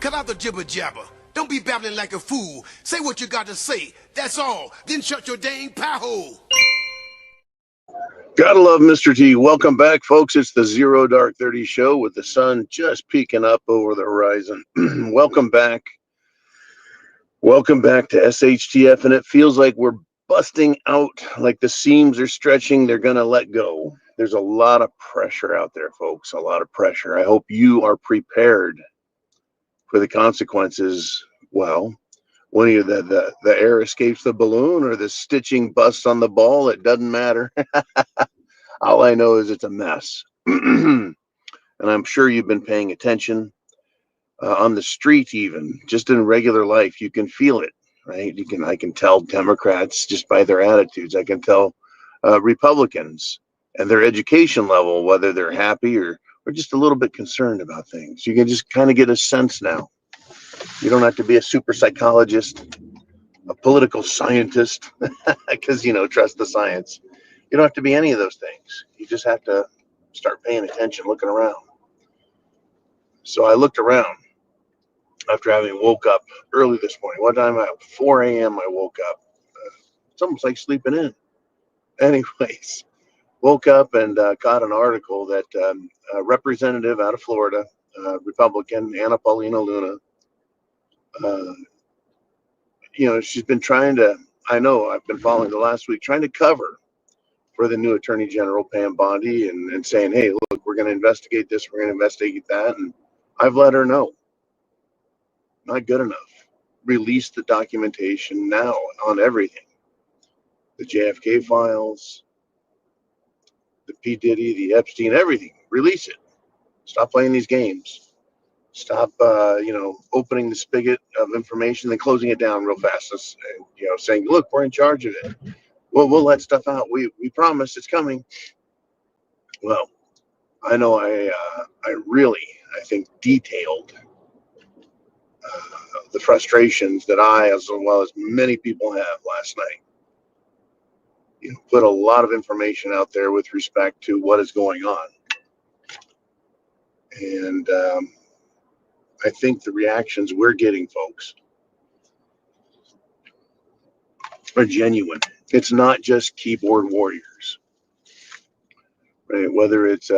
Cut out the jibber jabber. Don't be babbling like a fool. Say what you got to say. That's all. Then shut your dang pie hole. Gotta love Mr. T. Welcome back, folks. It's the Zero Dark 30 show with the sun just peeking up over the horizon. Welcome back. Welcome back to SHTF. And it feels like we're busting out, like the seams are stretching. They're going to let go. There's a lot of pressure out there, folks. A lot of pressure. I hope you are prepared for the consequences. Well, when either the air escapes the balloon or the stitching busts on the ball, it doesn't matter. All I know is it's a mess. And I'm sure you've been paying attention on the street, even just in regular life. You can feel it, right? I can tell Democrats just by their attitudes. I can tell Republicans and their education level, whether they're happy or just a little bit concerned about things. You can just kind of get a sense now. You don't have to be a super psychologist, a political scientist, because, trust the science. You don't have to be any of those things. You just have to start paying attention, looking around. So I looked around after having woke up early this morning. What time? 4 a.m. I woke up. It's almost like sleeping in. Anyways, woke up and caught an article that a representative out of Florida, Republican, Anna Paulina Luna, she's been trying to, I know I've been following the last week, trying to cover for the new Attorney General, Pam Bondi, and saying, hey, look, we're going to investigate this, we're going to investigate that. And I've let her know. Not good enough. Release the documentation now on everything. The JFK files, the P. Diddy, the Epstein, everything. Release it. Stop playing these games. Stop, opening the spigot of information, then closing it down real fast. Saying, look, we're in charge of it. Well, we'll let stuff out. We promise it's coming. Well, I know I think detailed the frustrations that I, as well as many people, have last night. Put a lot of information out there with respect to what is going on. And I think the reactions we're getting, folks, are genuine. It's not just keyboard warriors, right? Whether it's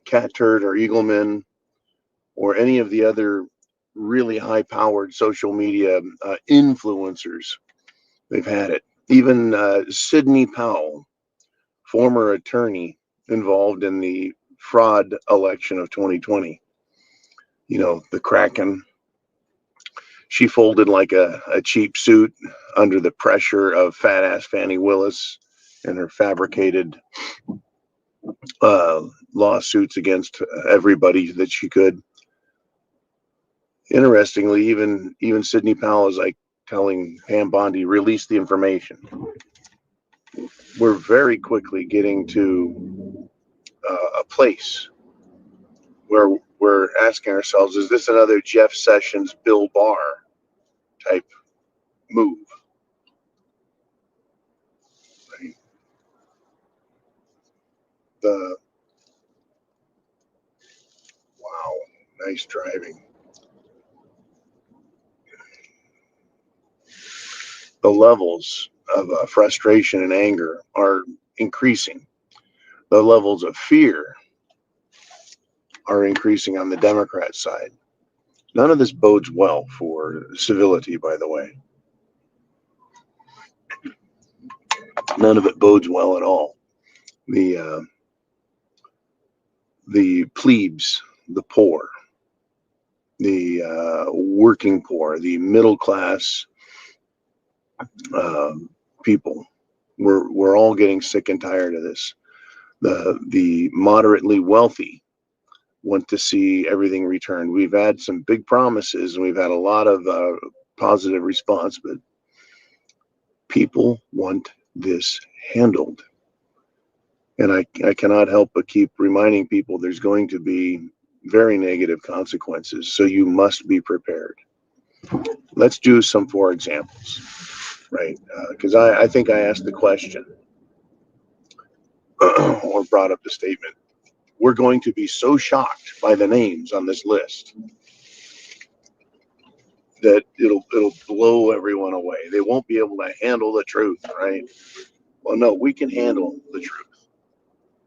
Cat Turd or Eagleman or any of the other really high-powered social media influencers, they've had it. Even Sidney Powell, former attorney involved in the fraud election of 2020, the Kraken, she folded like a cheap suit under the pressure of fat-ass Fannie Willis and her fabricated lawsuits against everybody that she could. Interestingly, even Sidney Powell is like telling Pam Bondi, release the information. We're very quickly getting to a place where we're asking ourselves, is this another Jeff Sessions, Bill Barr type move? Right? Wow, nice driving. The levels of frustration and anger are increasing. The levels of fear are increasing on the Democrat side. None of this bodes well for civility, by the way. None of it bodes well at all. The plebes, the poor, the working poor, the middle class people, we're all getting sick and tired of this. The moderately wealthy want to see everything returned. We've had some big promises and we've had a lot of positive response, but people want this handled. And I cannot help but keep reminding people there's going to be very negative consequences. So you must be prepared. Let's do some for examples, right? Because I think I asked the question or brought up the statement. We're going to be so shocked by the names on this list that it'll blow everyone away. They won't be able to handle the truth, right? Well, no, we can handle the truth.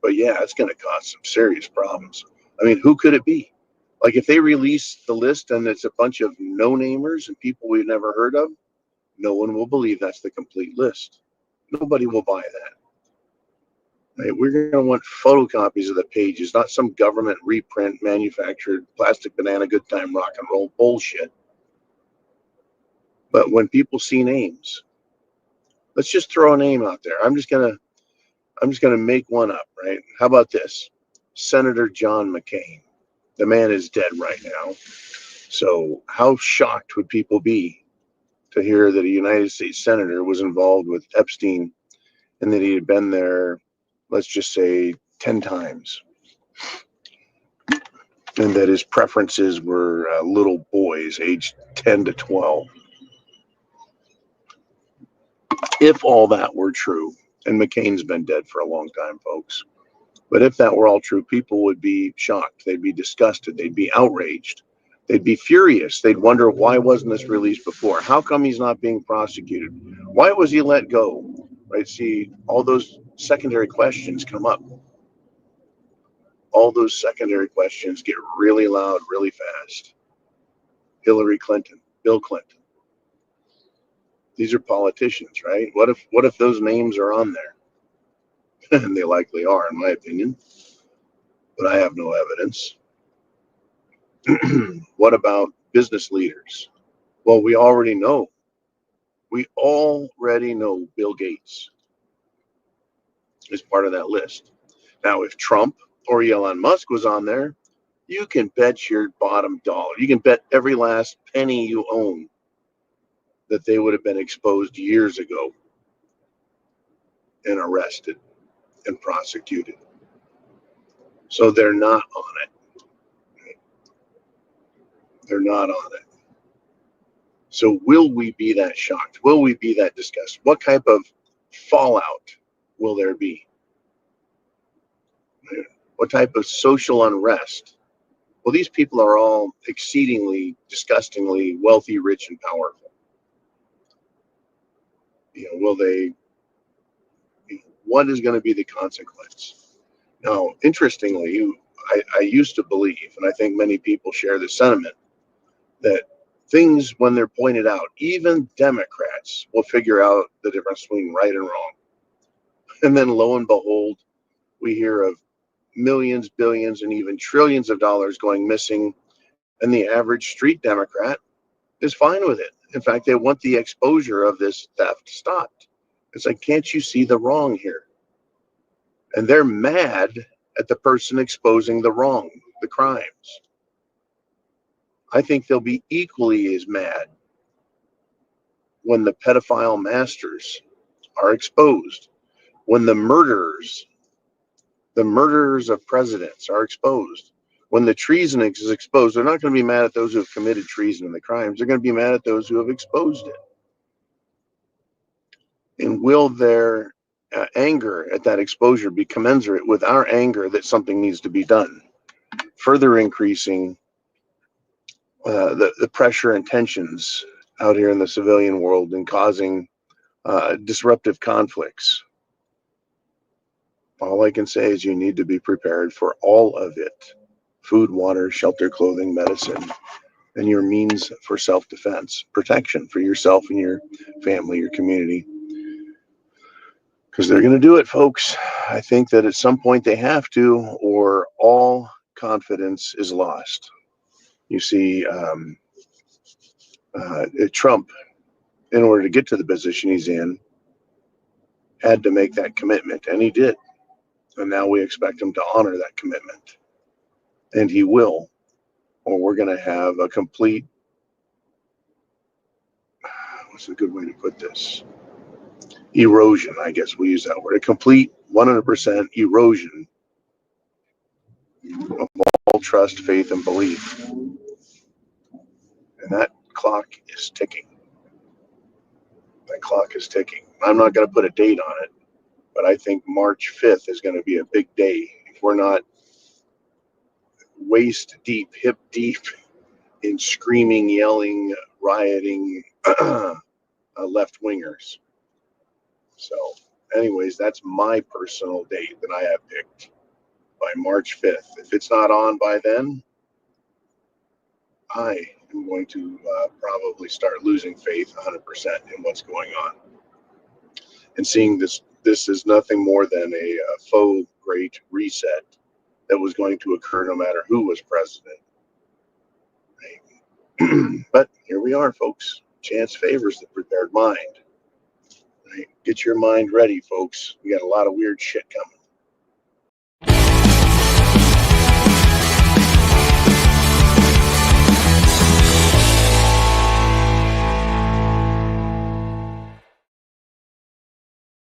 But yeah, it's going to cause some serious problems. I mean, who could it be? Like if they release the list and it's a bunch of no-namers and people we've never heard of, no one will believe that's the complete list. Nobody will buy that. Right? We're going to want photocopies of the pages, not some government reprint, manufactured plastic banana good time rock and roll bullshit. But when people see names, let's just throw a name out there. I'm just gonna make one up, right? How about this? Senator John McCain. The man is dead right now. So how shocked would people be to hear that a United States senator was involved with Epstein and that he had been there, let's just say 10 times, and that his preferences were little boys aged 10 to 12. If all that were true, and McCain's been dead for a long time, folks, but if that were all true, people would be shocked. They'd be disgusted. They'd be outraged. They'd be furious. They'd wonder, why wasn't this released before? How come he's not being prosecuted? Why was he let go? Right? See, all those secondary questions come up. All those secondary questions get really loud really fast. Hillary Clinton, Bill Clinton. These are politicians, right? What if those names are on there? And they likely are, in my opinion. But I have no evidence. What about business leaders? Well, we already know. We already know Bill Gates is part of that list. Now, if Trump or Elon Musk was on there, you can bet your bottom dollar. You can bet every last penny you own that they would have been exposed years ago and arrested and prosecuted. So they're not on it. They're not on it. So will we be that shocked? Will we be that disgusted? What type of fallout will there be? What type of social unrest? Well, these people are all exceedingly, disgustingly wealthy, rich, and powerful. Will they? What is going to be the consequence? Now, interestingly, I used to believe, and I think many people share the sentiment, that things, when they're pointed out, even Democrats will figure out the difference between right and wrong. And then lo and behold, we hear of millions, billions, and even trillions of dollars going missing, and the average street Democrat is fine with it. In fact, they want the exposure of this theft stopped. It's like, can't you see the wrong here? And they're mad at the person exposing the wrong, the crimes. I think they'll be equally as mad when the pedophile masters are exposed, when the murderers of presidents are exposed, when the treason is exposed. They're not going to be mad at those who have committed treason and the crimes. They're going to be mad at those who have exposed it. And will their anger at that exposure be commensurate with our anger that something needs to be done, further increasing the pressure and tensions out here in the civilian world and causing disruptive conflicts? All I can say is you need to be prepared for all of it: food, water, shelter, clothing, medicine, and your means for self-defense, protection for yourself and your family, your community. Because they're going to do it, folks. I think that at some point they have to, or all confidence is lost. You see, Trump, in order to get to the position he's in, had to make that commitment, and he did. And now we expect him to honor that commitment. And he will, or we're going to have a complete, what's a good way to put this? Erosion, I guess we use that word. A complete 100% erosion of all trust, faith, and belief. And that clock is ticking. That clock is ticking. I'm not going to put a date on it, but I think March 5th is going to be a big day. If we're not waist deep, hip deep in screaming, yelling, rioting left-wingers. So anyways, that's my personal date that I have picked, by March 5th. If it's not on by then, I am going to probably start losing faith 100% in what's going on, and seeing this is nothing more than a faux great reset that was going to occur no matter who was president. Right? But here we are, folks. Chance favors the prepared mind. Right? Get your mind ready, folks. We got a lot of weird shit coming.